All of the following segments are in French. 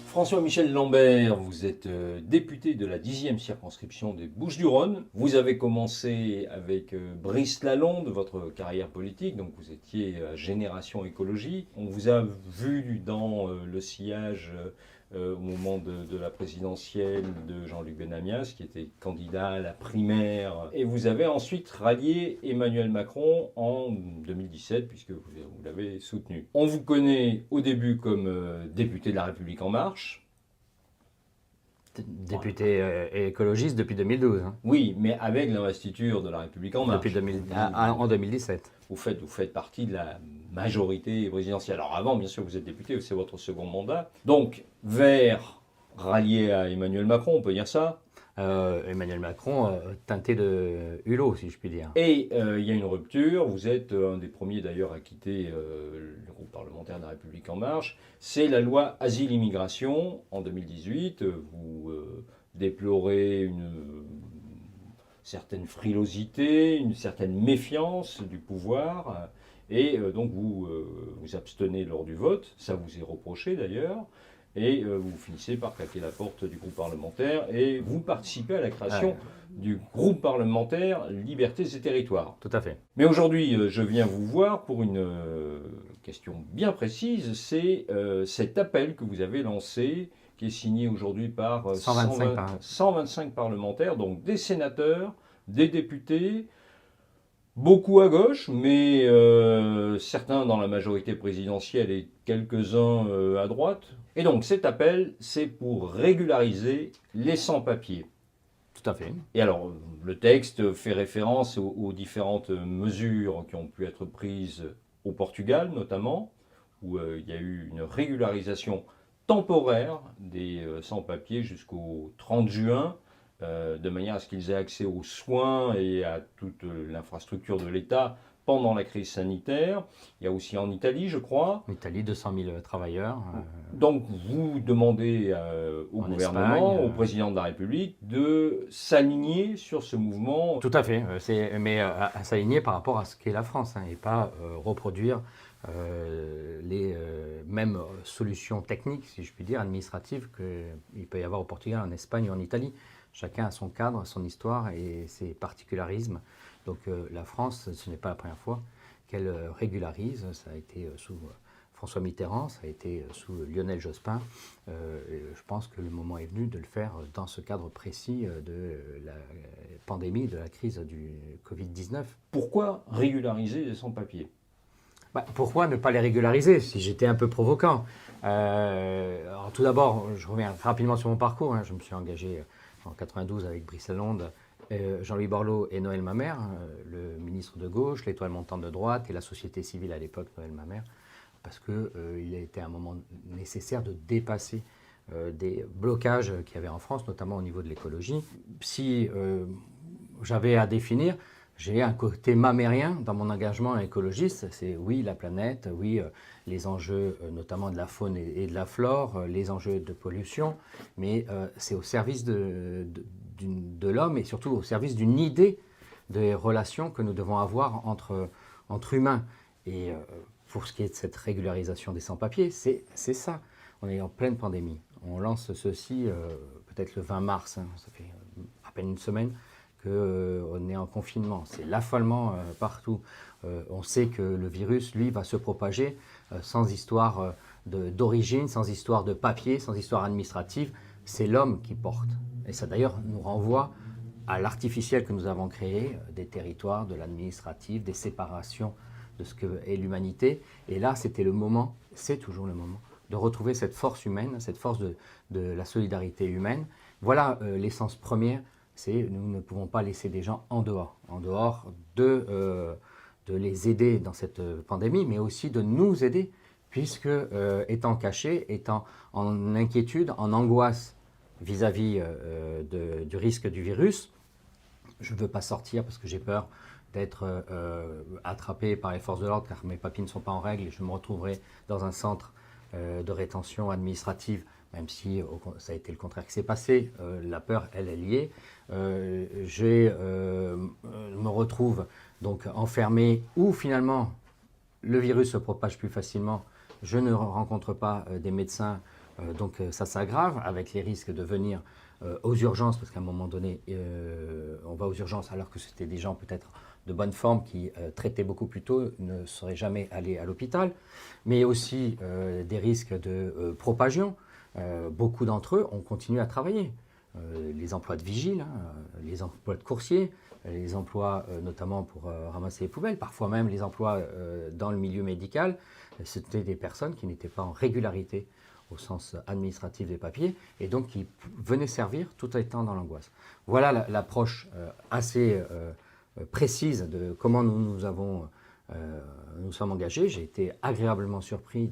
François-Michel Lambert, vous êtes député de la 10e circonscription des Bouches-du-Rhône. Vous avez commencé avec Brice Lalonde, votre carrière politique, donc vous étiez Génération Écologie. On vous a vu dans le sillage au moment de la présidentielle de Jean-Luc Benamias, qui était candidat à la primaire. Et vous avez ensuite rallié Emmanuel Macron en 2017, puisque vous l'avez soutenu. On vous connaît au début comme député de la République En Marche. Député écologiste depuis 2012. Hein. Oui, mais avec l'investiture de la République En Marche. En 2017. Vous faites partie de la majorité présidentielle. Alors avant, bien sûr, vous êtes député, c'est votre second mandat. Donc, vert rallié à Emmanuel Macron, on peut dire ça. Emmanuel Macron teinté de hulot, si je puis dire. Et il y a une rupture, vous êtes un des premiers d'ailleurs à quitter le groupe parlementaire de la République En Marche, c'est la loi Asile-Immigration en 2018, vous déplorez une certaine frilosité, une certaine méfiance du pouvoir, et donc vous vous abstenez lors du vote, ça vous est reproché d'ailleurs. Et vous finissez par claquer la porte du groupe parlementaire et vous participez à la création du groupe parlementaire Libertés et Territoires. Tout à fait. Mais aujourd'hui, je viens vous voir pour une question bien précise. C'est cet appel que vous avez lancé, qui est signé aujourd'hui par 125 parlementaires, donc des sénateurs, des députés, beaucoup à gauche, mais certains dans la majorité présidentielle et quelques-uns à droite. Et donc cet appel, c'est pour régulariser les sans-papiers. Tout à fait. Et alors, le texte fait référence aux différentes mesures qui ont pu être prises au Portugal, notamment, où il y a eu une régularisation temporaire des sans-papiers jusqu'au 30 juin, de manière à ce qu'ils aient accès aux soins et à toute l'infrastructure de l'État pendant la crise sanitaire. Il y a aussi en Italie, je crois. En Italie, 200 000 travailleurs. Donc vous demandez au gouvernement, Espagne, au président de la République, de s'aligner sur ce mouvement. Tout à fait, mais à s'aligner par rapport à ce qu'est la France, hein, et pas reproduire les mêmes solutions techniques, si je puis dire, administratives qu'il peut y avoir au Portugal, en Espagne ou en Italie. Chacun a son cadre, son histoire et ses particularismes. Donc la France, ce n'est pas la première fois qu'elle régularise. Ça a été sous François Mitterrand, ça a été sous Lionel Jospin. Je pense que le moment est venu de le faire dans ce cadre précis de la pandémie, de la crise du Covid-19. Pourquoi régulariser les sans-papiers ? Pourquoi ne pas les régulariser, si j'étais un peu provoquant? Alors, tout d'abord, je reviens rapidement sur mon parcours. Hein. Je me suis engagé en 92 avec Brice Lalonde, Jean-Louis Borloo et Noël Mamère, le ministre de gauche, l'étoile montante de droite et la société civile à l'époque, Noël Mamère, parce qu'il a été un moment nécessaire de dépasser des blocages qu'il y avait en France, notamment au niveau de l'écologie. Si j'avais à définir, j'ai un côté mamérien dans mon engagement écologiste, c'est oui la planète, oui les enjeux notamment de la faune et de la flore, les enjeux de pollution, mais c'est au service de l'homme et surtout au service d'une idée des relations que nous devons avoir entre humains. Et pour ce qui est de cette régularisation des sans-papiers, c'est ça. On est en pleine pandémie. On lance ceci peut-être le 20 mars, hein, ça fait à peine une semaine qu'on est en confinement. C'est l'affolement partout. On sait que le virus, lui, va se propager sans histoire d'origine, sans histoire de papier, sans histoire administrative. C'est l'homme qui porte. Et ça, d'ailleurs, nous renvoie à l'artificiel que nous avons créé, des territoires, de l'administratif, des séparations de ce qu'est l'humanité. Et là, c'était le moment, c'est toujours le moment, de retrouver cette force humaine, cette force de la solidarité humaine. Voilà l'essence première. Nous ne pouvons pas laisser des gens en dehors de les aider dans cette pandémie, mais aussi de nous aider, puisque étant cachés, étant en inquiétude, en angoisse vis-à-vis du risque du virus, je ne veux pas sortir parce que j'ai peur d'être attrapé par les forces de l'ordre car mes papiers ne sont pas en règle et je me retrouverai dans un centre de rétention administrative, même si ça a été le contraire qui s'est passé. La peur, elle est liée. Je me retrouve donc enfermé où finalement le virus se propage plus facilement. Je ne rencontre pas des médecins Donc ça s'aggrave avec les risques de venir aux urgences, parce qu'à un moment donné, on va aux urgences alors que c'était des gens peut-être de bonne forme qui traitaient beaucoup plus tôt, ne seraient jamais allés à l'hôpital, mais aussi des risques de propagion. Beaucoup d'entre eux ont continué à travailler. Les emplois de vigile, les emplois de coursier, les emplois notamment pour ramasser les poubelles, parfois même les emplois dans le milieu médical, c'était des personnes qui n'étaient pas en régularité au sens administratif des papiers, et donc qui venaient servir tout étant dans l'angoisse. Voilà l'approche assez précise de comment nous sommes engagés. J'ai été agréablement surpris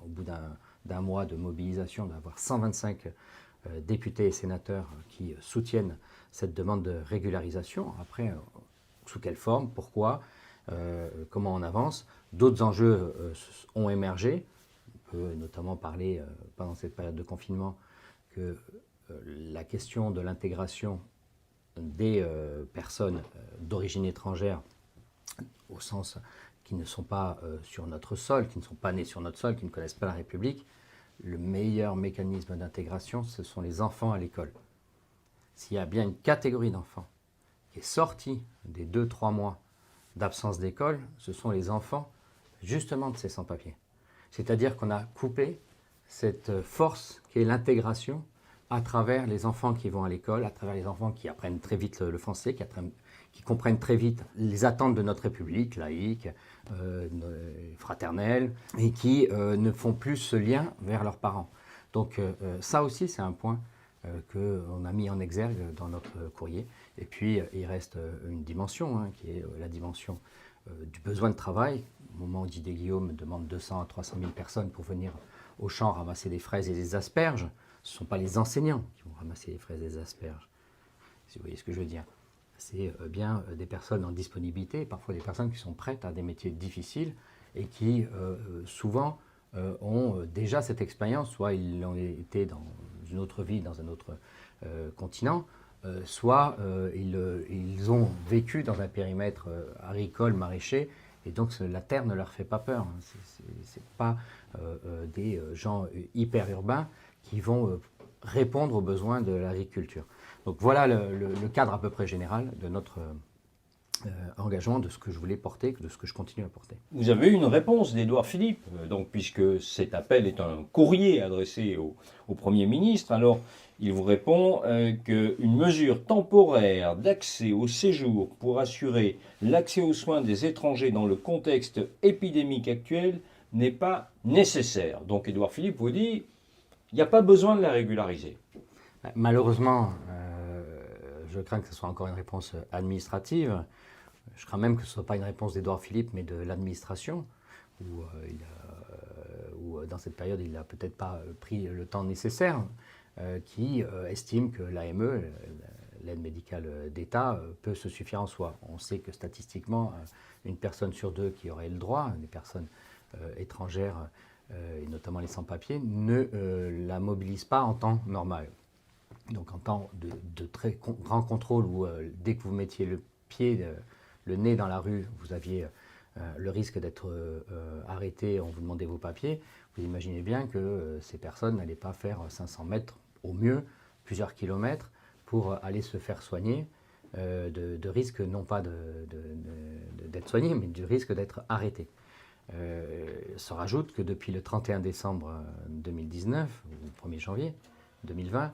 au bout d'un mois de mobilisation d'avoir 125 députés et sénateurs qui soutiennent cette demande de régularisation. Après, sous quelle forme, pourquoi, comment on avance. D'autres enjeux ont émergé. On peut notamment parler, pendant cette période de confinement, que la question de l'intégration des personnes d'origine étrangère, au sens qui ne sont pas sur notre sol, qui ne sont pas nés sur notre sol, qui ne connaissent pas la République, le meilleur mécanisme d'intégration, ce sont les enfants à l'école. S'il y a bien une catégorie d'enfants qui est sortie des 2-3 mois d'absence d'école, ce sont les enfants justement de ces sans-papiers. C'est-à-dire qu'on a coupé cette force qui est l'intégration à travers les enfants qui vont à l'école, à travers les enfants qui apprennent très vite le français, qui comprennent très vite les attentes de notre République laïque, fraternelle, et qui ne font plus ce lien vers leurs parents. Donc ça aussi, c'est un point qu'on a mis en exergue dans notre courrier. Et puis, il reste une dimension, qui est la dimension du besoin de travail. Au moment où Didier Guillaume demande 200 à 300 000 personnes pour venir au champ ramasser des fraises et des asperges, ce ne sont pas les enseignants qui vont ramasser les fraises et des asperges, si vous voyez ce que je veux dire. C'est bien des personnes en disponibilité, parfois des personnes qui sont prêtes à des métiers difficiles et qui souvent ont déjà cette expérience, soit ils l'ont été dans une autre vie, dans un autre continent, soit ils ont vécu dans un périmètre agricole, maraîcher, et donc la terre ne leur fait pas peur. Ce n'est pas des gens hyper urbains qui vont répondre aux besoins de l'agriculture. Donc voilà le cadre à peu près général de notre engagement, de ce que je voulais porter, de ce que je continue à porter. Vous avez eu une réponse d'Édouard Philippe, donc, puisque cet appel est un courrier adressé au Premier ministre. Alors, il vous répond qu'une mesure temporaire d'accès au séjour pour assurer l'accès aux soins des étrangers dans le contexte épidémique actuel n'est pas nécessaire. Donc, Édouard Philippe vous dit, il n'y a pas besoin de la régulariser. Malheureusement, je crains que ce soit encore une réponse administrative. Je crains même que ce ne soit pas une réponse d'Édouard Philippe, mais de l'administration, où dans cette période, il n'a peut-être pas pris le temps nécessaire, qui estime que l'AME, l'aide médicale d'État, peut se suffire en soi. On sait que statistiquement, une personne sur deux qui aurait le droit, des personnes étrangères, et notamment les sans-papiers, ne la mobilise pas en temps normal. Donc en temps de très grand contrôle où dès que vous mettiez le nez dans la rue, vous aviez le risque d'être arrêté, on vous demandait vos papiers, vous imaginez bien que ces personnes n'allaient pas faire 500 mètres, au mieux plusieurs kilomètres, pour aller se faire soigner, de risque non pas d'être soigné, mais du risque d'être arrêté. Se rajoute que depuis le 31 décembre 2019, ou 1er janvier 2020,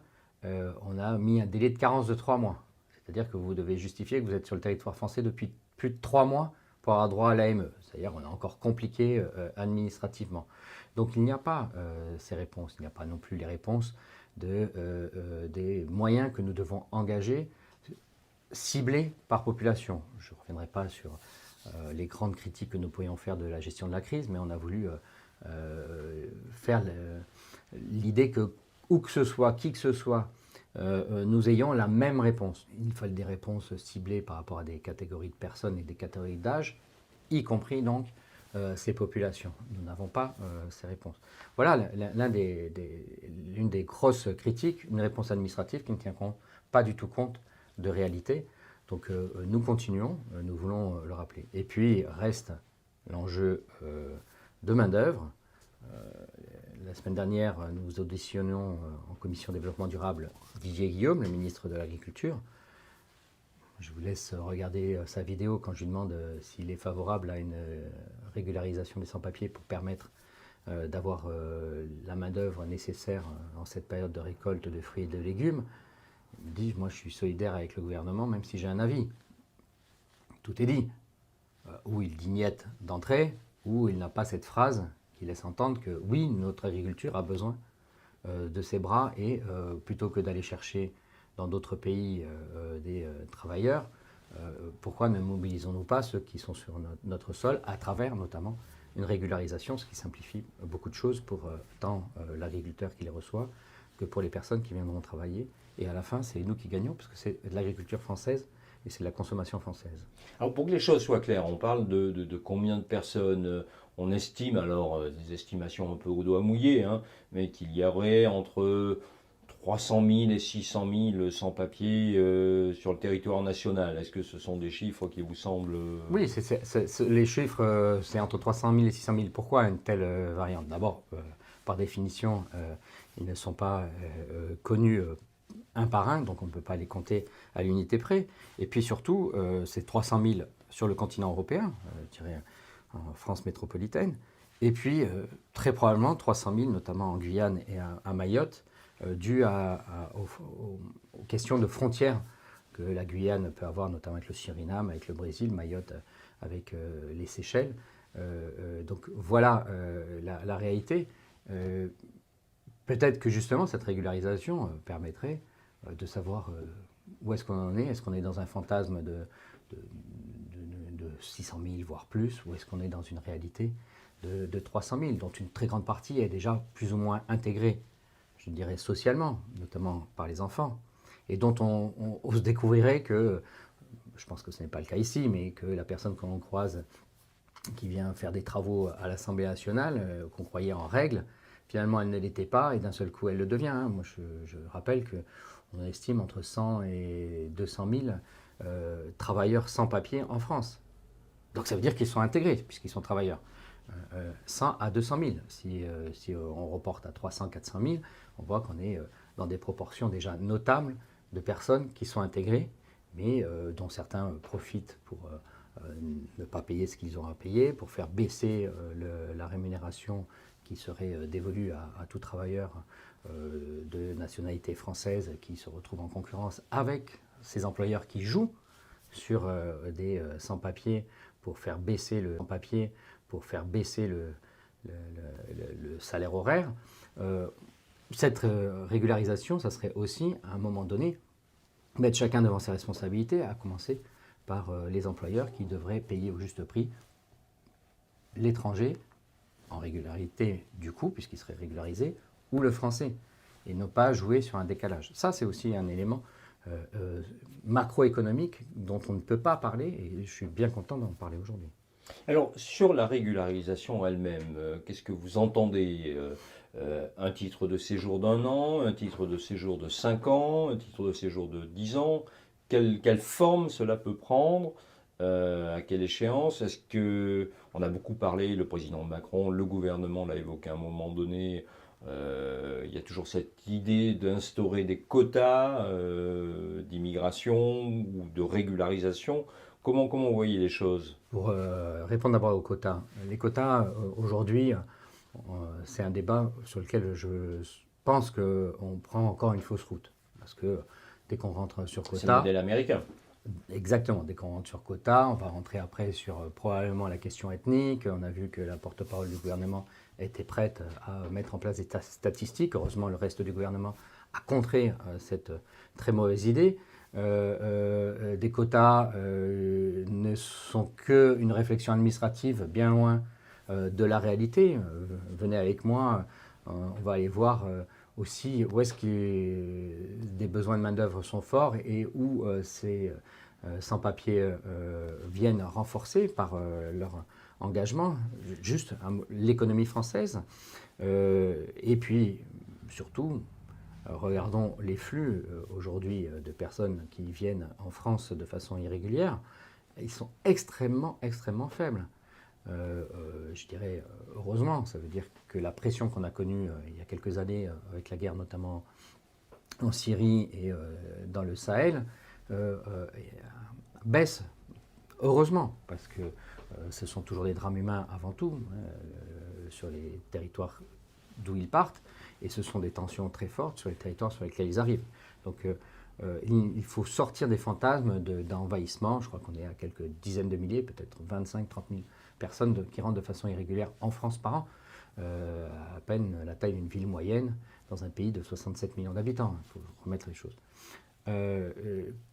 on a mis un délai de carence de 3 mois. C'est-à-dire que vous devez justifier que vous êtes sur le territoire français depuis plus de 3 mois pour avoir droit à l'AME. C'est-à-dire qu'on a encore compliqué administrativement. Donc il n'y a pas ces réponses. Il n'y a pas non plus les réponses des moyens que nous devons engager, ciblés par population. Je ne reviendrai pas sur les grandes critiques que nous pourrions faire de la gestion de la crise, mais on a voulu faire l'idée que, où que ce soit, qui que ce soit, nous ayons la même réponse. Il fallait des réponses ciblées par rapport à des catégories de personnes et des catégories d'âge, y compris donc ces populations. Nous n'avons pas ces réponses. Voilà l'une des grosses critiques, une réponse administrative qui ne tient pas du tout compte de réalité. Donc nous continuons, nous voulons le rappeler. Et puis reste l'enjeu de main-d'œuvre. La La semaine dernière, nous auditionnions en commission développement durable Didier Guillaume, le ministre de l'Agriculture. Je vous laisse regarder sa vidéo quand je lui demande s'il est favorable à une régularisation des sans-papiers pour permettre d'avoir la main-d'œuvre nécessaire en cette période de récolte de fruits et de légumes. Il me dit, moi je suis solidaire avec le gouvernement, même si j'ai un avis. Tout est dit. Ou il dit niet d'entrée, ou il n'a pas cette phrase qui laisse entendre que oui, notre agriculture a besoin de ses bras et plutôt que d'aller chercher dans d'autres pays des travailleurs, pourquoi ne mobilisons-nous pas ceux qui sont sur notre sol à travers notamment une régularisation, ce qui simplifie beaucoup de choses pour tant l'agriculteur qui les reçoit que pour les personnes qui viendront travailler. Et à la fin, c'est nous qui gagnons parce que c'est de l'agriculture française et c'est de la consommation française. Alors pour que les choses soient claires, on parle de combien de personnes on estime, alors des estimations un peu au doigt mouillé, hein, mais qu'il y aurait entre 300 000 et 600 000 sans-papiers sur le territoire national. Est-ce que ce sont des chiffres qui vous semblent... Oui, les chiffres, c'est entre 300 000 et 600 000. Pourquoi une telle variante? D'abord, par définition, ils ne sont pas connus un par un, donc on ne peut pas les compter à l'unité près. Et puis surtout, c'est 300 000 sur le continent européen, je dirais en France métropolitaine, et puis très probablement 300 000, notamment en Guyane et à Mayotte, dû aux questions de frontières que la Guyane peut avoir, notamment avec le Suriname, avec le Brésil, Mayotte avec les Seychelles. Donc voilà la réalité. Peut-être que justement cette régularisation permettrait de savoir où est-ce qu'on en est. Est-ce qu'on est dans un fantasme de 600 000, voire plus, ou est-ce qu'on est dans une réalité de 300 000, dont une très grande partie est déjà plus ou moins intégrée, je dirais socialement, notamment par les enfants, et dont on se découvrirait que, je pense que ce n'est pas le cas ici, mais que la personne qu'on croise qui vient faire des travaux à l'Assemblée nationale, qu'on croyait en règle, finalement elle ne l'était pas, et d'un seul coup elle le devient. Hein. Moi je rappelle qu'on estime entre 100 et 200 000 travailleurs sans papier en France. Donc ça veut dire qu'ils sont intégrés, puisqu'ils sont travailleurs. 100 à 200 000. Si on reporte à 300, 400 000, on voit qu'on est dans des proportions déjà notables de personnes qui sont intégrées, mais dont certains profitent pour ne pas payer ce qu'ils ont à payer, pour faire baisser la rémunération qui serait dévolue à tout travailleur de nationalité française qui se retrouve en concurrence avec ces employeurs qui jouent sur des sans-papiers pour faire baisser le sans-papier, pour faire baisser le salaire horaire. Cette régularisation, ça serait aussi, à un moment donné, mettre chacun devant ses responsabilités, à commencer par les employeurs qui devraient payer au juste prix l'étranger, en régularité du coup, puisqu'il serait régularisé, ou le français, et ne pas jouer sur un décalage. Ça, c'est aussi un élément macroéconomique dont on ne peut pas parler, et je suis bien content d'en parler aujourd'hui. Alors, sur la régularisation elle-même, qu'est-ce que vous entendez un titre de séjour d'1 an, un titre de séjour de 5 ans, un titre de séjour de 10 ans? Quelle forme cela peut prendre? À quelle échéance? Est-ce que, on a beaucoup parlé, le président Macron, le gouvernement l'a évoqué à un moment donné, il y a toujours cette idée d'instaurer des quotas d'immigration ou de régularisation. Comment vous voyez les choses? Pour répondre d'abord aux quotas. Les quotas, aujourd'hui, c'est un débat sur lequel je pense qu'on prend encore une fausse route. Parce que dès qu'on rentre sur quota... C'est le modèle américain. Exactement. Dès qu'on rentre sur quota, on va rentrer après sur probablement la question ethnique. On a vu que la porte-parole du gouvernement était prête à mettre en place des statistiques. Heureusement, le reste du gouvernement a contré cette très mauvaise idée. Des quotas ne sont qu'une réflexion administrative bien loin de la réalité. Venez avec moi, on va aller voir aussi où est-ce que des besoins de main-d'œuvre sont forts et où ces sans-papiers viennent renforcer par leur engagement, juste l'économie française. Et puis, surtout, regardons les flux aujourd'hui de personnes qui viennent en France de façon irrégulière. Ils sont extrêmement, extrêmement faibles. je dirais heureusement. Ça veut dire que la pression qu'on a connue il y a quelques années, avec la guerre notamment en Syrie et dans le Sahel, baisse, heureusement, parce que ce sont toujours des drames humains avant tout, sur les territoires d'où ils partent, et ce sont des tensions très fortes sur les territoires sur lesquels ils arrivent. Donc il faut sortir des fantasmes d'envahissement. Je crois qu'on est à quelques dizaines de milliers, peut-être 25-30 000 personnes qui rentrent de façon irrégulière en France par an, à peine la taille d'une ville moyenne dans un pays de 67 millions d'habitants. Il faut remettre les choses.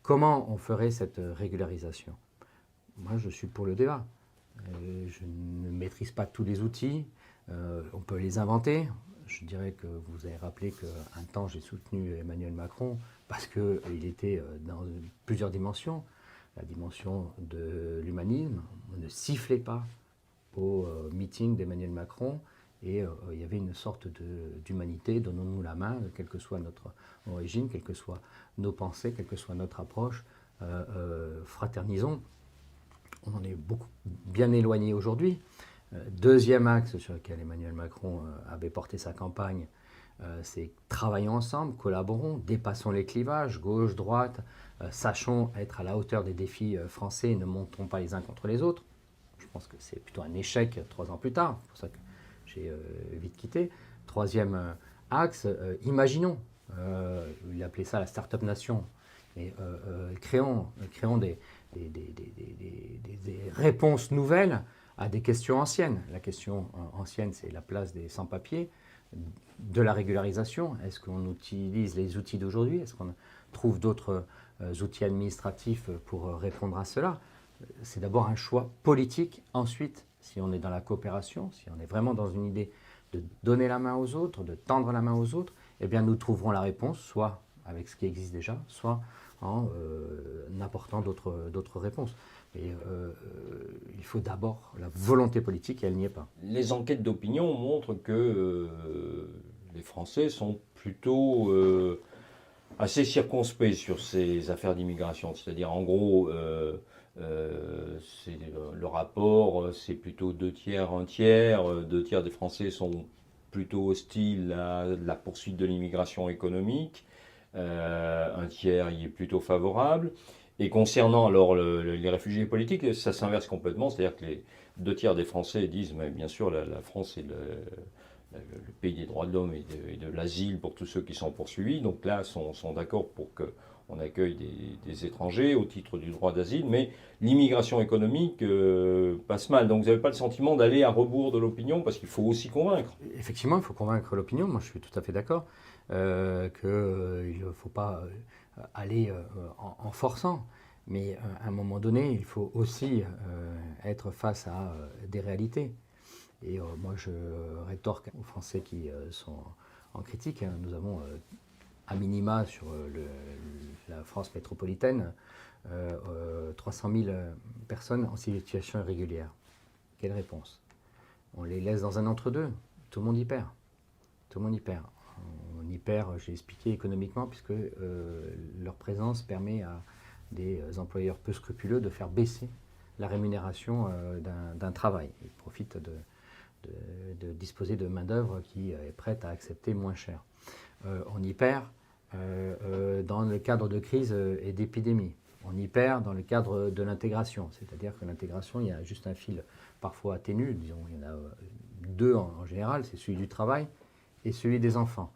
Comment on ferait cette régularisation? Moi, je suis pour le débat. Je ne maîtrise pas tous les outils. On peut les inventer. Je dirais que vous avez rappelé qu'un temps, j'ai soutenu Emmanuel Macron parce qu'il était dans plusieurs dimensions. La dimension de l'humanisme. On ne sifflait pas au meeting d'Emmanuel Macron. Et il y avait une sorte d'humanité, donnons-nous la main, quelle que soit notre origine, quelles que soient nos pensées, quelle que soit notre approche, fraternisons. On en est bien éloigné aujourd'hui. Deuxième axe sur lequel Emmanuel Macron avait porté sa campagne, c'est travaillons ensemble, collaborons, dépassons les clivages, gauche, droite, sachons être à la hauteur des défis français, ne montons pas les uns contre les autres. Je pense que c'est plutôt un échec 3 ans plus tard, c'est pour ça que j'ai vite quitté. Troisième axe, imaginons. Il appelait ça la Start-up Nation. Et créons des réponses nouvelles à des questions anciennes. La question ancienne, c'est la place des sans-papiers, de la régularisation. Est-ce qu'on utilise les outils d'aujourd'hui? Est-ce qu'on trouve d'autres outils administratifs pour répondre à cela? C'est d'abord un choix politique. Ensuite, si on est dans la coopération, si on est vraiment dans une idée de donner la main aux autres, de tendre la main aux autres, eh bien nous trouverons la réponse, soit avec ce qui existe déjà, soit en apportant d'autres réponses. Et il faut d'abord la volonté politique, et elle n'y est pas. Les enquêtes d'opinion montrent que les Français sont plutôt assez circonspects sur ces affaires d'immigration. C'est-à-dire, en gros, le rapport, c'est plutôt 2 tiers, 1 tiers. 2 tiers des Français sont plutôt hostiles à la poursuite de l'immigration économique. 1 tiers y est plutôt favorable. Et concernant alors les réfugiés politiques, ça s'inverse complètement. C'est-à-dire que les 2 tiers des Français disent, mais bien sûr, la France est le pays des droits de l'homme et de l'asile pour tous ceux qui sont poursuivis. Donc là, sont d'accord pour qu'on accueille des étrangers au titre du droit d'asile. Mais l'immigration économique passe mal. Donc vous n'avez pas le sentiment d'aller à rebours de l'opinion parce qu'il faut aussi convaincre. Effectivement, il faut convaincre l'opinion. Moi, je suis tout à fait d'accord qu'il ne faut pas aller en forçant. Mais à un moment donné, il faut aussi être face à des réalités. Et moi, je rétorque aux Français qui sont en critique. Nous avons, à minima, sur la France métropolitaine, 300 000 personnes en situation irrégulière. Quelle réponse? On les laisse dans un entre-deux. Tout le monde y perd. Tout le monde y perd. On y perd, j'ai expliqué, économiquement, puisque leur présence permet à des employeurs peu scrupuleux de faire baisser la rémunération d'un travail. Ils profitent de disposer de main-d'œuvre qui est prête à accepter moins cher. On y perd dans le cadre de crise et d'épidémie. On y perd dans le cadre de l'intégration. C'est-à-dire que l'intégration, il y a juste un fil parfois ténu, disons, il y en a 2 en général, c'est celui du travail et celui des enfants.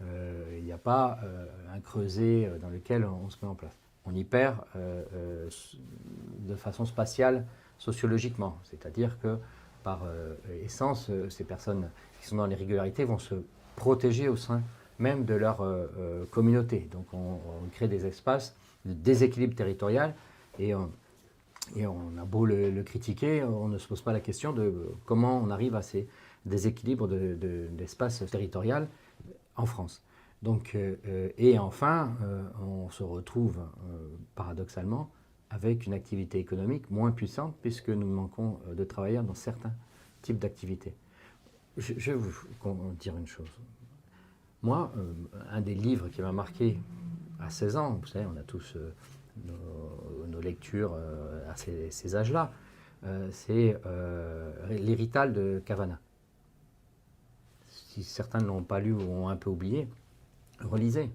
Il n'y a pas un creuset dans lequel on se met en place. On y perd de façon spatiale, sociologiquement. C'est-à-dire que, par essence, ces personnes qui sont dans l'irrégularité vont se protéger au sein même de leur communauté. Donc on crée des espaces de déséquilibre territorial et on a beau le critiquer, on ne se pose pas la question de comment on arrive à ces déséquilibres d'espace territorial en France. Donc, et enfin, on se retrouve paradoxalement avec une activité économique moins puissante puisque nous manquons de travailleurs dans certains types d'activités. Je vais vous dire une chose. Moi, un des livres qui m'a marqué à 16 ans, vous savez, on a tous nos lectures à ces âges-là, c'est l'héritage de Cavana. Si certains ne l'ont pas lu ou ont un peu oublié, relisez.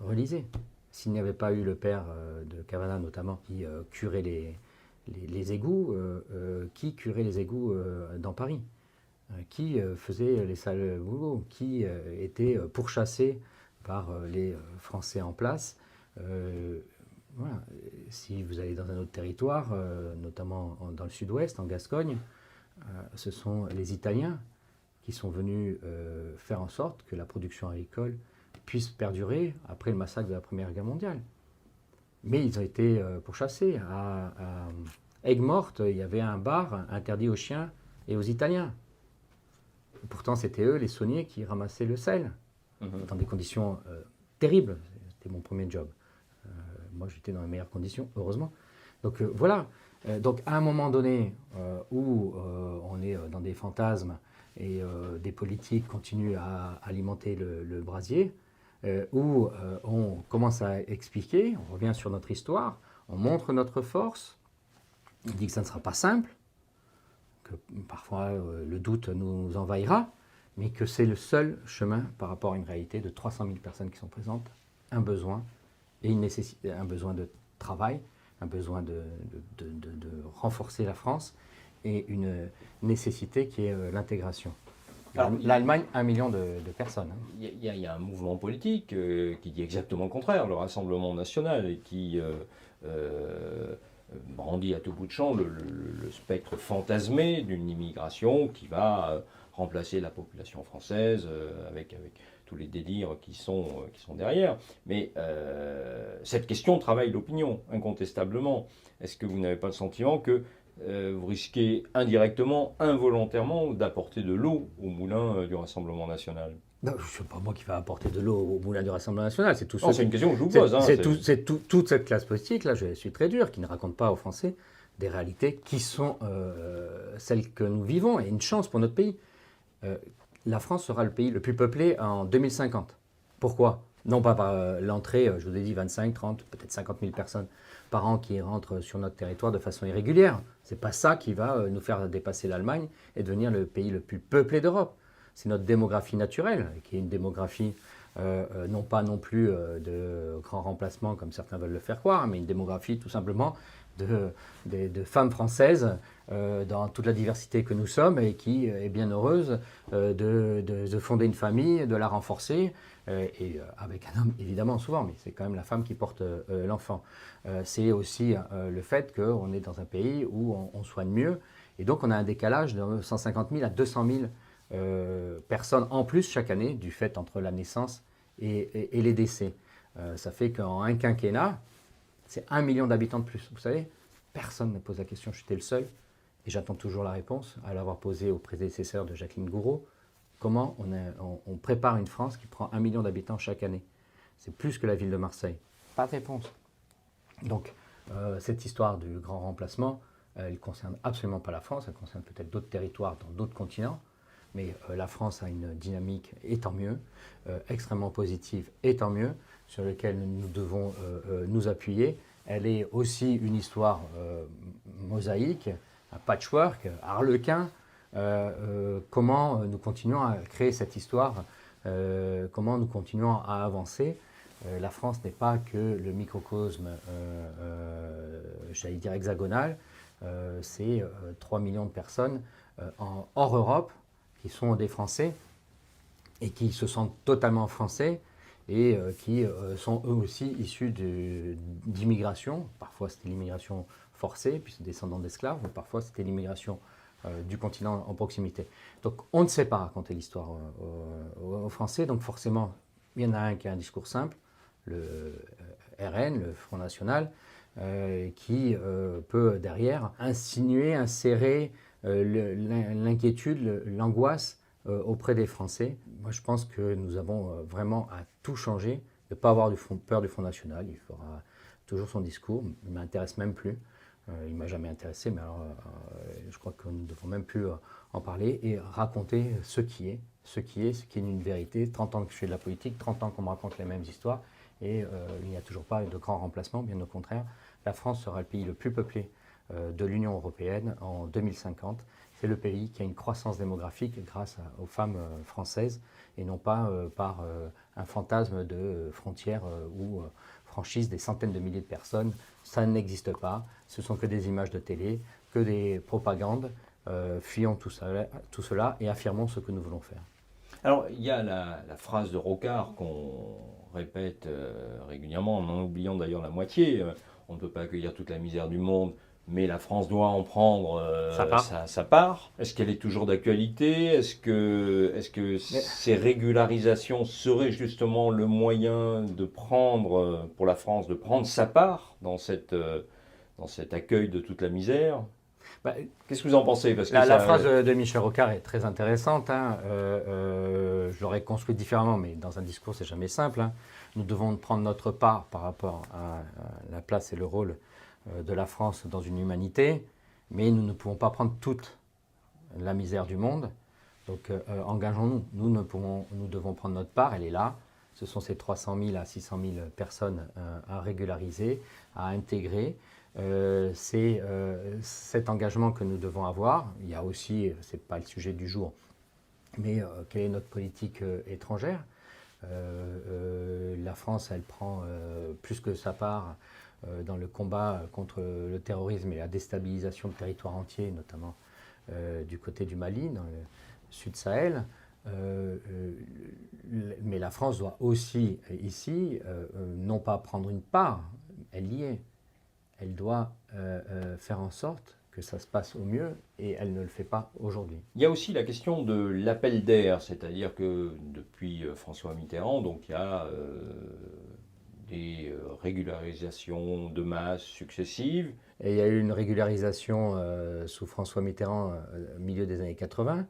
Relisez. S'il n'y avait pas eu le père de Cavana notamment, qui curait les égouts, qui curait les égouts dans Paris, qui faisait les sales boulots, qui était pourchassé par les Français en place. Voilà. Si vous allez dans un autre territoire, notamment dans le sud-ouest, en Gascogne, ce sont les Italiens qui sont venus faire en sorte que la production agricole puisse perdurer après le massacre de la Première Guerre mondiale. Mais ils ont été pourchassés. À Aigues-Mortes, il y avait un bar interdit aux chiens et aux Italiens. Pourtant, c'était eux, les sauniers, qui ramassaient le sel, dans des conditions terribles. C'était mon premier job. Moi, j'étais dans les meilleures conditions, heureusement. Donc voilà. Donc à un moment donné où on est dans des fantasmes et des politiques continuent à alimenter le brasier, où on commence à expliquer, on revient sur notre histoire, on montre notre force, on dit que ça ne sera pas simple, que parfois le doute nous envahira, mais que c'est le seul chemin par rapport à une réalité de 300 000 personnes qui sont présentes, un besoin et une nécessité, un besoin de travail, un besoin de renforcer la France et une nécessité qui est l'intégration. L'Allemagne, 1 million de personnes. Il y a un mouvement politique qui dit exactement le contraire, le Rassemblement national, et qui brandit à tout bout de champ le spectre fantasmé d'une immigration qui va remplacer la population française avec tous les délires qui sont derrière. Mais cette question travaille l'opinion, incontestablement. Est-ce que vous n'avez pas le sentiment que vous risquez indirectement, involontairement, d'apporter de l'eau au moulin du Rassemblement national? Non, ce n'est pas moi qui vais apporter de l'eau au moulin du Rassemblement national, c'est tout ça. C'est une question que je vous pose. C'est toute cette classe politique, là, je suis très dur, qui ne raconte pas aux Français des réalités qui sont celles que nous vivons, et une chance pour notre pays. La France sera le pays le plus peuplé en 2050. Pourquoi? Non pas par l'entrée, je vous ai dit 25, 30, peut-être 50 000 personnes par an qui rentrent sur notre territoire de façon irrégulière. Ce n'est pas ça qui va nous faire dépasser l'Allemagne et devenir le pays le plus peuplé d'Europe. C'est notre démographie naturelle, qui est une démographie non pas non plus de grand remplacement comme certains veulent le faire croire, mais une démographie tout simplement de femmes françaises dans toute la diversité que nous sommes et qui est bien heureuse de fonder une famille, de la renforcer, et avec un homme évidemment souvent, mais c'est quand même la femme qui porte l'enfant. C'est aussi le fait qu'on est dans un pays où on soigne mieux, et donc on a un décalage de 150 000 à 200 000 personnes en plus chaque année du fait entre la naissance et les décès. Ça fait qu'en un quinquennat, c'est 1 million d'habitants de plus. Vous savez, personne ne pose la question, j'étais le seul, et j'attends toujours la réponse, à l'avoir posée au prédécesseur de Jacqueline Gouraud. Comment on prépare une France qui prend 1 million d'habitants chaque année? C'est plus que la ville de Marseille. Pas de réponse. Donc, cette histoire du grand remplacement, elle ne concerne absolument pas la France, elle concerne peut-être d'autres territoires dans d'autres continents, mais la France a une dynamique, et tant mieux, extrêmement positive, et tant mieux, sur laquelle nous devons nous appuyer. Elle est aussi une histoire mosaïque, un patchwork, harlequin. Comment nous continuons à créer cette histoire, comment nous continuons à avancer. La France n'est pas que le microcosme, j'allais dire hexagonal, c'est 3 millions de personnes hors Europe qui sont des Français et qui se sentent totalement français et qui sont eux aussi issus d'immigration. Parfois c'était l'immigration forcée, puis c'est descendants d'esclaves, ou parfois c'était l'immigration du continent en proximité. Donc on ne sait pas raconter l'histoire aux Français, donc forcément il y en a un qui a un discours simple, le RN, le Front National, qui peut derrière insinuer, insérer l'inquiétude, l'angoisse auprès des Français. Moi, je pense que nous avons vraiment à tout changer, de ne pas avoir peur du Front National. Il fera toujours son discours, il ne m'intéresse même plus. Il ne m'a jamais intéressé, mais alors, je crois que nous ne devons même plus en parler et raconter ce qui est une vérité. 30 ans que je fais de la politique, 30 ans qu'on me raconte les mêmes histoires, et il n'y a toujours pas de grand remplacement, bien au contraire. La France sera le pays le plus peuplé de l'Union européenne en 2050. C'est le pays qui a une croissance démographique grâce aux femmes françaises et non pas par un fantasme de frontières ou franchise des centaines de milliers de personnes. Ça n'existe pas. Ce sont que des images de télé, que des propagandes. Fuyons tout cela et affirmons ce que nous voulons faire. Alors, il y a la phrase de Rocard qu'on répète régulièrement, en oubliant d'ailleurs la moitié. On ne peut pas accueillir toute la misère du monde, mais la France doit en prendre sa part. Est-ce qu'elle est toujours d'actualité? Est-ce que ces régularisations seraient justement le moyen de prendre, pour la France, de prendre sa part dans cet accueil de toute la misère? Qu'est-ce que vous en pensez? Parce que la phrase de Michel Rocard est très intéressante. Je l'aurais construite différemment, mais dans un discours, c'est jamais simple. Nous devons prendre notre part par rapport à la place et le rôle de la France dans une humanité, mais nous ne pouvons pas prendre toute la misère du monde. Donc engageons-nous. Nous devons prendre notre part, elle est là. Ce sont ces 300 000 à 600 000 personnes à régulariser, à intégrer. C'est cet engagement que nous devons avoir. Il y a aussi, ce n'est pas le sujet du jour, mais quelle est notre politique étrangère? La France, elle prend plus que sa part dans le combat contre le terrorisme et la déstabilisation de territoires entiers, notamment du côté du Mali, dans le sud Sahel. Mais la France doit aussi, ici, non pas prendre une part, elle y est. Elle doit faire en sorte que ça se passe au mieux et elle ne le fait pas aujourd'hui. Il y a aussi la question de l'appel d'air, c'est-à-dire que depuis François Mitterrand, donc il y a des régularisations de masse successives. Et il y a eu une régularisation sous François Mitterrand au milieu des années 80.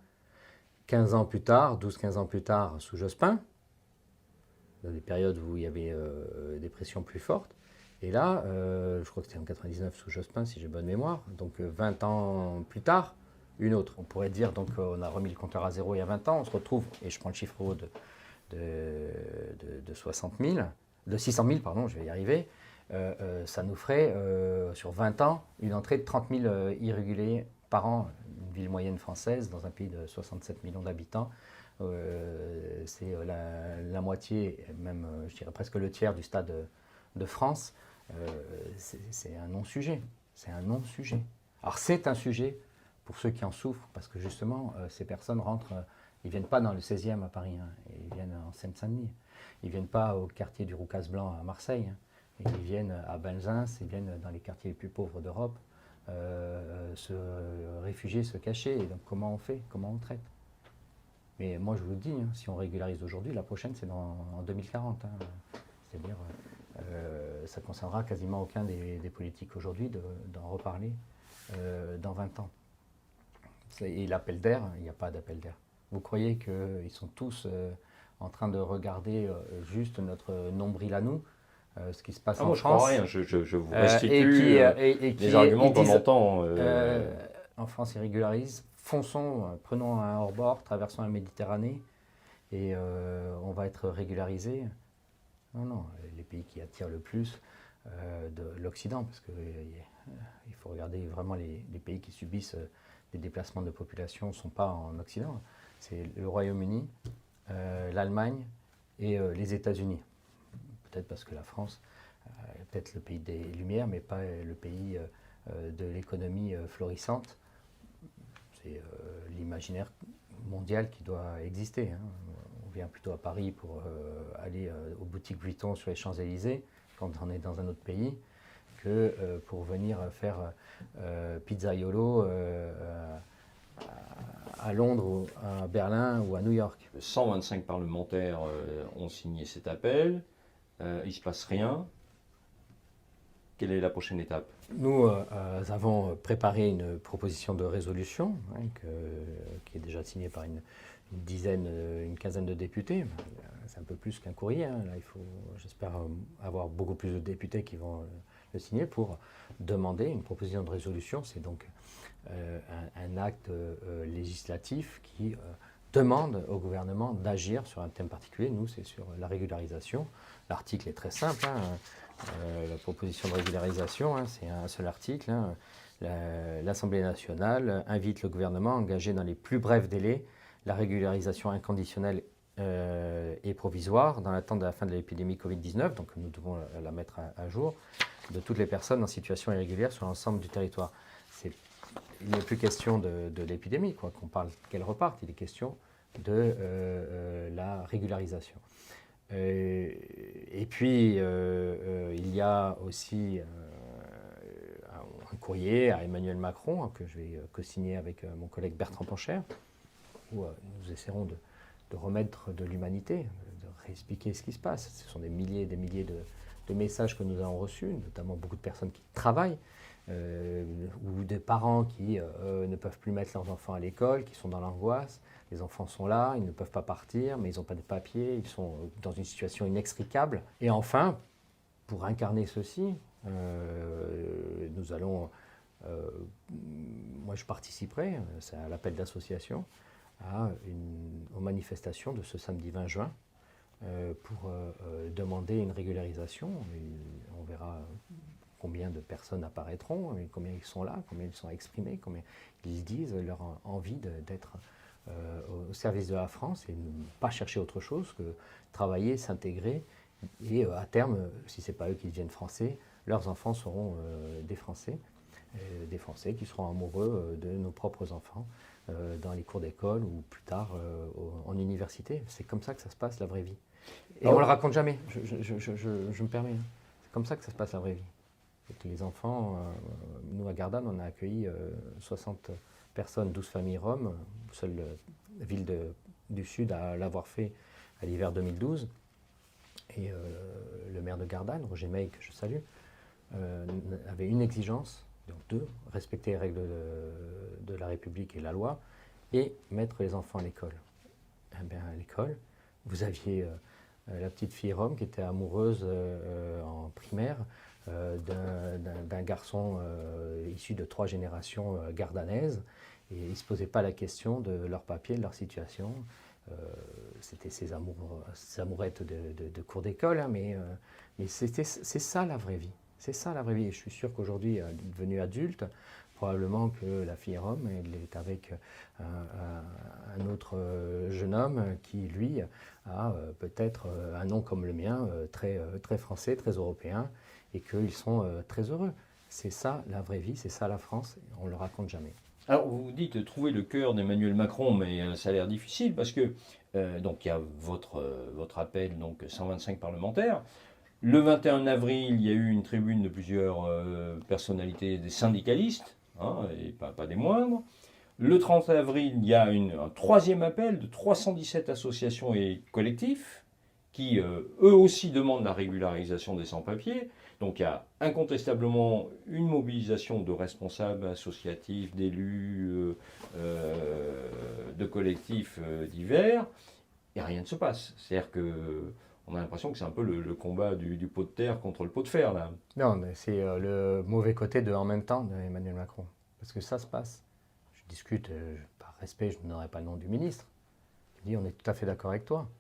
15 ans plus tard, 12-15 ans plus tard, sous Jospin, dans des périodes où il y avait des pressions plus fortes. Et là, je crois que c'était en 99 sous Jospin, si j'ai bonne mémoire. Donc 20 ans plus tard, une autre. On pourrait dire, donc on a remis le compteur à zéro il y a 20 ans. On se retrouve, et je prends le chiffre haut de 60 000, de 600 000, pardon, je vais y arriver. Ça nous ferait, sur 20 ans, une entrée de 30 000 irréguliers par an. Une ville moyenne française, dans un pays de 67 millions d'habitants. C'est la moitié, même je dirais presque le tiers du stade de France. C'est un non-sujet. C'est un non-sujet. Alors c'est un sujet pour ceux qui en souffrent, parce que justement, ces personnes rentrent, ils ne viennent pas dans le 16e à Paris, ils viennent en Seine-Saint-Denis. Ils ne viennent pas au quartier du Roucas Blanc à Marseille, ils viennent à Belzins, ils viennent dans les quartiers les plus pauvres d'Europe, se réfugier, se cacher. Et donc comment on fait? Comment on traite? Mais moi je vous le dis, si on régularise aujourd'hui, la prochaine c'est en 2040. C'est-à-dire ça ne concernera quasiment aucun des politiques aujourd'hui d'en reparler dans 20 ans. Et l'appel d'air, il n'y a pas d'appel d'air. Vous croyez qu'ils sont tous en train de regarder juste notre nombril à nous, ce qui se passe en France? Moi je crois rien, je vous restitue les arguments qu'on entend. En France, ils régularisent, fonçons, prenons un hors-bord, traversons la Méditerranée et on va être régularisés. Non, les pays qui attirent le plus de l'Occident, parce qu'il faut regarder vraiment les pays qui subissent des déplacements de population ne sont pas en Occident. C'est le Royaume-Uni, l'Allemagne et les États-Unis. Peut-être parce que la France est peut-être le pays des Lumières, mais pas le pays de l'économie florissante. C'est l'imaginaire mondial qui doit exister. On vient plutôt à Paris pour aller aux boutiques Vuitton sur les Champs-Élysées, quand on est dans un autre pays, que pour venir faire pizzaiolo à Londres, ou à Berlin ou à New York. 125 parlementaires ont signé cet appel. Il ne se passe rien. Quelle est la prochaine étape? Nous avons préparé une proposition de résolution qui est déjà signée par une quinzaine de députés. C'est un peu plus qu'un courrier. Là, il faut, j'espère, avoir beaucoup plus de députés qui vont le signer pour demander une proposition de résolution. C'est donc un acte législatif qui demande au gouvernement d'agir sur un thème particulier. Nous, c'est sur la régularisation. L'article est très simple. La proposition de régularisation, c'est un seul article. l'Assemblée nationale invite le gouvernement à engager dans les plus brefs délais la régularisation inconditionnelle et provisoire dans l'attente de la fin de l'épidémie Covid-19, donc nous devons la mettre à jour, de toutes les personnes en situation irrégulière sur l'ensemble du territoire. Il n'est plus question de l'épidémie, qu'on parle qu'elle reparte, il est question de la régularisation. Et puis, il y a aussi un courrier à Emmanuel Macron que je vais co-signer avec mon collègue Bertrand Pancher, où nous essaierons de remettre de l'humanité, de réexpliquer ce qui se passe. Ce sont des milliers et des milliers de messages que nous avons reçus, notamment beaucoup de personnes qui travaillent, ou des parents qui ne peuvent plus mettre leurs enfants à l'école, qui sont dans l'angoisse. Les enfants sont là, ils ne peuvent pas partir, mais ils n'ont pas de papier, ils sont dans une situation inextricable. Et enfin, pour incarner ceci, nous allons, moi je participerai, c'est à l'appel d'association, aux manifestations de ce samedi 20 juin pour demander une régularisation. Et on verra combien de personnes apparaîtront, combien ils sont là, combien ils sont exprimés, combien ils disent leur envie d'être au service de la France et ne pas chercher autre chose que travailler, s'intégrer. Et à terme, si ce n'est pas eux qui deviennent français, leurs enfants seront des Français qui seront amoureux de nos propres enfants dans les cours d'école ou plus tard en université. C'est comme ça que ça se passe, la vraie vie. Et on ne le raconte jamais, je me permets. Hein. C'est comme ça que ça se passe, la vraie vie. Et que les enfants, nous à Gardanne, on a accueilli 60 personnes, 12 familles roms, seule ville du Sud à l'avoir fait à l'hiver 2012. Et le maire de Gardanne, Roger May, que je salue, avait une exigence, donc deux, respecter les règles de la République et la loi, et mettre les enfants à l'école. Eh bien, à l'école, vous aviez la petite fille rom qui était amoureuse en primaire d'un garçon issu de 3 générations gardanaises, et ils ne se posaient pas la question de leur papier, de leur situation. C'était ces amourettes de cours d'école, hein, mais c'est ça la vraie vie. C'est ça la vraie vie. Et je suis sûr qu'aujourd'hui, devenue adulte, probablement que la fille rom, elle est avec un autre jeune homme qui, lui, a peut-être un nom comme le mien, très français, très européen, et qu'ils sont très heureux. C'est ça la vraie vie, c'est ça la France, on ne le raconte jamais. Alors, vous dites trouver le cœur d'Emmanuel Macron, mais ça a l'air difficile parce que donc il y a votre appel, donc 125 parlementaires. Le 21 avril, il y a eu une tribune de plusieurs personnalités des syndicalistes, hein, et pas des moindres. Le 30 avril, il y a un troisième appel de 317 associations et collectifs qui, eux aussi, demandent la régularisation des sans-papiers. Donc il y a incontestablement une mobilisation de responsables associatifs, d'élus, de collectifs divers, et rien ne se passe. C'est-à-dire qu'on a l'impression que c'est un peu le combat du pot de terre contre le pot de fer, là. Non, mais c'est le mauvais côté de en même temps d'Emmanuel Macron. Parce que ça se passe. Je discute, par respect, je ne donnerai pas le nom du ministre. Je dis, on est tout à fait d'accord avec toi.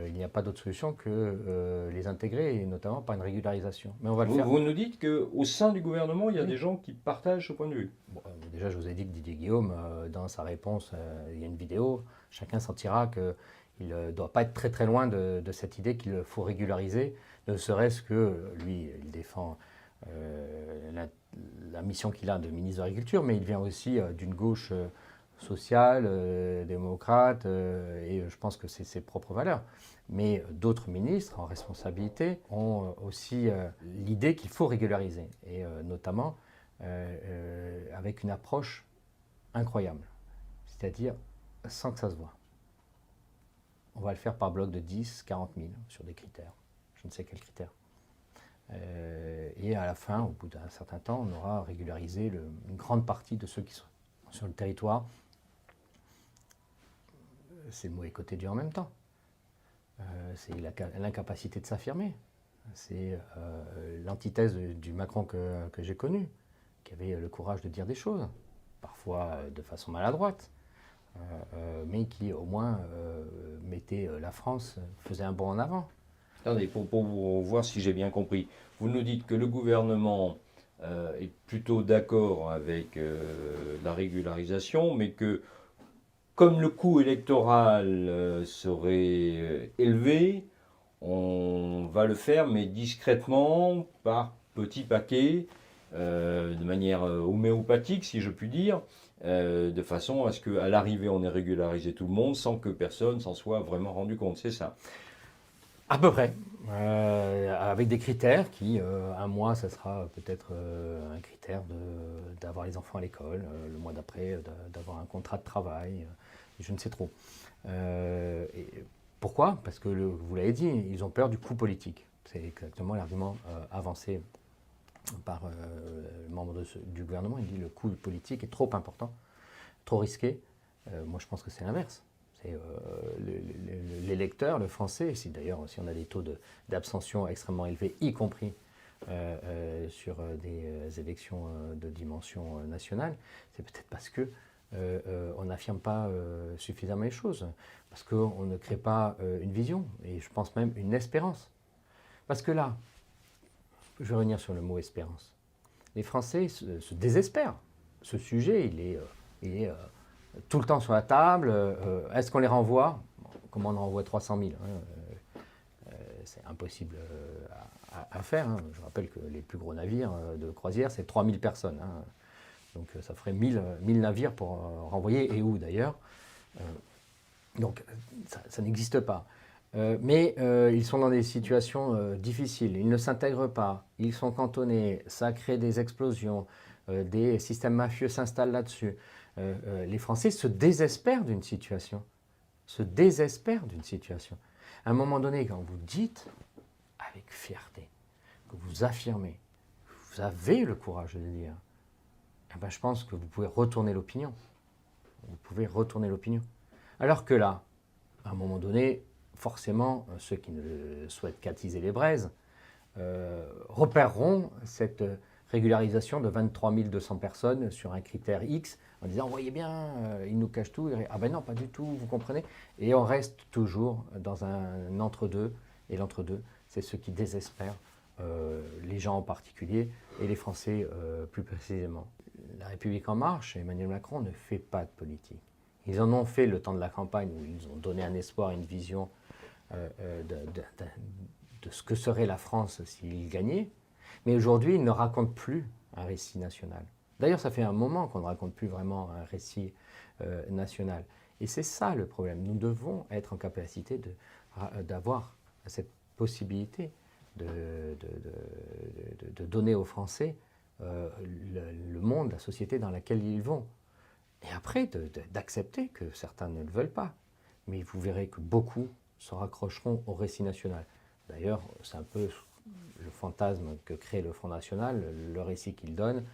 Il n'y a pas d'autre solution que les intégrer, et notamment par une régularisation. Mais on va le faire. Vous nous dites qu'au sein du gouvernement, il y a des gens qui partagent ce point de vue. Bon, déjà, je vous ai dit que Didier Guillaume, dans sa réponse, il y a une vidéo, chacun sentira qu'il ne doit pas être très très loin de cette idée qu'il faut régulariser, ne serait-ce que lui, il défend la mission qu'il a de ministre de l'Agriculture, mais il vient aussi d'une gauche sociale, démocrate, et je pense que c'est ses propres valeurs. Mais d'autres ministres en responsabilité ont aussi l'idée qu'il faut régulariser, et notamment avec une approche incroyable, c'est-à-dire sans que ça se voie. On va le faire par bloc de 10, 40 000 sur des critères, je ne sais quels critères. Et à la fin, au bout d'un certain temps, on aura régularisé une grande partie de ceux qui sont sur le territoire. C'est le mauvais côté du en même temps. C'est l'incapacité de s'affirmer. C'est l'antithèse du Macron que j'ai connu, qui avait le courage de dire des choses, parfois de façon maladroite, mais qui au moins mettait la France, faisait un bond en avant. Attendez, pour voir si j'ai bien compris, vous nous dites que le gouvernement est plutôt d'accord avec la régularisation, mais que comme le coût électoral serait élevé, on va le faire, mais discrètement, par petits paquets, de manière homéopathique, si je puis dire, de façon à ce qu'à l'arrivée, on ait régularisé tout le monde sans que personne s'en soit vraiment rendu compte. C'est ça. À peu près. Avec des critères qui, un mois, ça sera peut-être un critère d'avoir les enfants à l'école, le mois d'après, d'avoir un contrat de travail, je ne sais trop. Et pourquoi? Parce que, vous l'avez dit, ils ont peur du coût politique. C'est exactement l'argument avancé par le membre du gouvernement. Il dit que le coût politique est trop important, trop risqué. Moi, je pense que c'est l'inverse. C'est l'électeur, le français, si d'ailleurs si on a des taux d'abstention extrêmement élevés, y compris sur des élections de dimension nationale, c'est peut-être parce que on n'affirme pas suffisamment les choses, parce qu'on ne crée pas une vision, et je pense même une espérance. Parce que là, je vais revenir sur le mot espérance. Les Français se désespèrent. Ce sujet, il est tout le temps sur la table. Est-ce qu'on les renvoie? Comment on en renvoie 300 000 c'est impossible à faire. Je rappelle que les plus gros navires de croisière, c'est 3000 personnes. Donc ça ferait 1000 navires pour renvoyer, et où d'ailleurs. Donc ça n'existe pas. Mais ils sont dans des situations difficiles. Ils ne s'intègrent pas. Ils sont cantonnés. Ça crée des explosions. Des systèmes mafieux s'installent là-dessus. Les Français se désespèrent d'une situation. Se désespèrent d'une situation. À un moment donné, quand vous dites avec fierté, que vous affirmez, que vous avez le courage de le dire, eh ben, je pense que vous pouvez retourner l'opinion. Vous pouvez retourner l'opinion. Alors que là, à un moment donné, forcément, ceux qui ne souhaitent qu'attiser les braises repéreront cette régularisation de 23 200 personnes sur un critère X, en disant, voyez bien, ils nous cachent tout. Ah ben non, pas du tout, vous comprenez. Et on reste toujours dans un entre-deux. Et l'entre-deux, c'est ceux qui désespèrent, les gens en particulier, et les Français plus précisément. La République en marche, Emmanuel Macron ne fait pas de politique. Ils en ont fait le temps de la campagne, où ils ont donné un espoir, une vision de ce que serait la France s'ils gagnaient. Mais aujourd'hui, ils ne racontent plus un récit national. D'ailleurs, ça fait un moment qu'on ne raconte plus vraiment un récit national. Et c'est ça le problème. Nous devons être en capacité d'avoir cette possibilité de donner aux Français le monde, la société dans laquelle ils vont. Et après, d'accepter que certains ne le veulent pas. Mais vous verrez que beaucoup se raccrocheront au récit national. D'ailleurs, c'est un peu le fantasme que crée le Front National, le récit qu'il donne.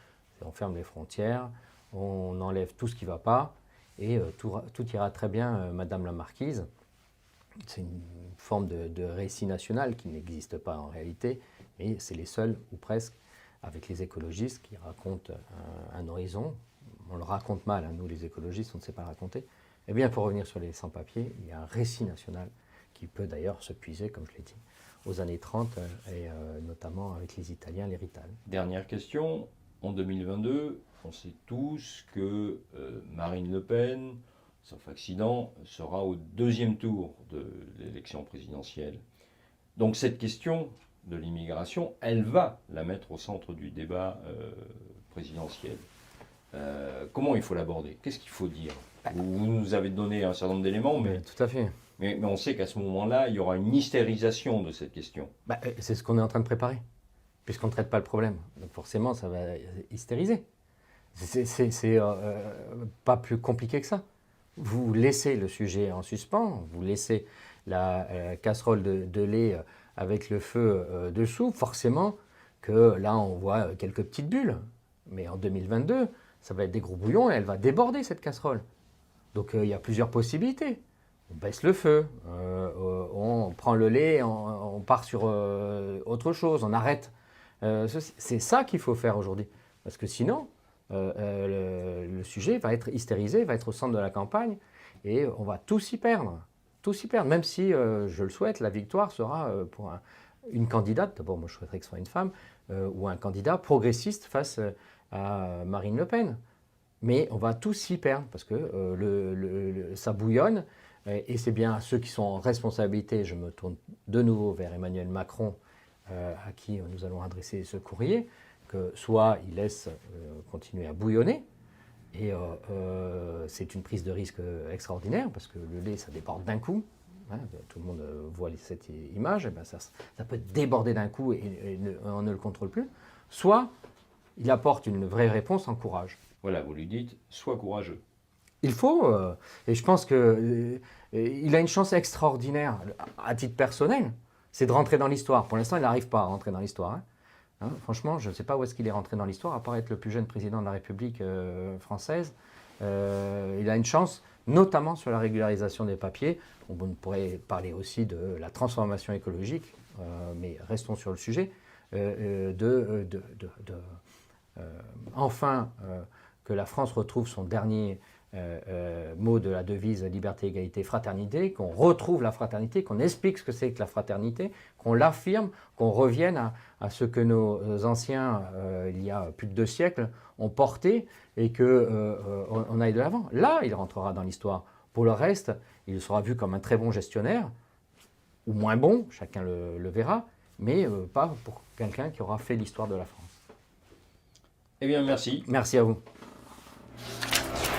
On ferme les frontières, on enlève tout ce qui ne va pas, et tout ira très bien, Madame la Marquise. C'est une forme de récit national qui n'existe pas en réalité, mais c'est les seuls, ou presque, avec les écologistes, qui racontent un horizon. On le raconte mal, nous les écologistes, on ne sait pas le raconter. Eh bien, pour revenir sur les sans-papiers, il y a un récit national qui peut d'ailleurs se puiser, comme je l'ai dit, aux années 30, et notamment avec les Italiens, les Rital. Dernière question. En 2022, on sait tous que Marine Le Pen, sauf accident, sera au deuxième tour de l'élection présidentielle. Donc cette question de l'immigration, elle va la mettre au centre du débat présidentiel. Comment il faut l'aborder? Qu'est-ce qu'il faut dire? Vous nous avez donné un certain nombre d'éléments, mais tout à fait. Mais on sait qu'à ce moment-là, il y aura une hystérisation de cette question. C'est ce qu'on est en train de préparer, puisqu'on ne traite pas le problème. Donc forcément, ça va hystériser. C'est pas plus compliqué que ça. Vous laissez le sujet en suspens, vous laissez la casserole de lait avec le feu dessous, forcément que là, on voit quelques petites bulles. Mais en 2022, ça va être des gros bouillons et elle va déborder, cette casserole. Donc il y a plusieurs possibilités. On baisse le feu, on prend le lait, on part sur autre chose, on arrête. C'est ça qu'il faut faire aujourd'hui. Parce que sinon, le sujet va être hystérisé, va être au centre de la campagne, et on va tous y perdre. Tous y perdre, même si, je le souhaite, la victoire sera pour une candidate, d'abord moi je souhaiterais que ce soit une femme, ou un candidat progressiste face à Marine Le Pen. Mais on va tous s'y perdre parce que ça bouillonne et c'est bien ceux qui sont en responsabilité. Je me tourne de nouveau vers Emmanuel Macron, à qui nous allons adresser ce courrier, que soit il laisse continuer à bouillonner, et c'est une prise de risque extraordinaire parce que le lait ça déborde d'un coup. Hein, tout le monde voit cette image, et ben ça peut déborder d'un coup et on ne le contrôle plus. Soit il apporte une vraie réponse en courage. Voilà, vous lui dites, sois courageux. Il faut, et je pense qu'il a une chance extraordinaire, à titre personnel, c'est de rentrer dans l'histoire. Pour l'instant, il n'arrive pas à rentrer dans l'histoire. Hein, franchement, je ne sais pas où est-ce qu'il est rentré dans l'histoire, à part être le plus jeune président de la République française. Il a une chance, notamment sur la régularisation des papiers. On pourrait parler aussi de la transformation écologique, mais restons sur le sujet, enfin que la France retrouve son dernier mot de la devise liberté, égalité, fraternité, qu'on retrouve la fraternité, qu'on explique ce que c'est que la fraternité, qu'on l'affirme, qu'on revienne à ce que nos anciens, il y a plus de 2 siècles, ont porté et qu'on aille de l'avant. Là, il rentrera dans l'histoire. Pour le reste, il sera vu comme un très bon gestionnaire, ou moins bon, chacun le verra, mais pas pour quelqu'un qui aura fait l'histoire de la France. Eh bien, merci. Merci à vous.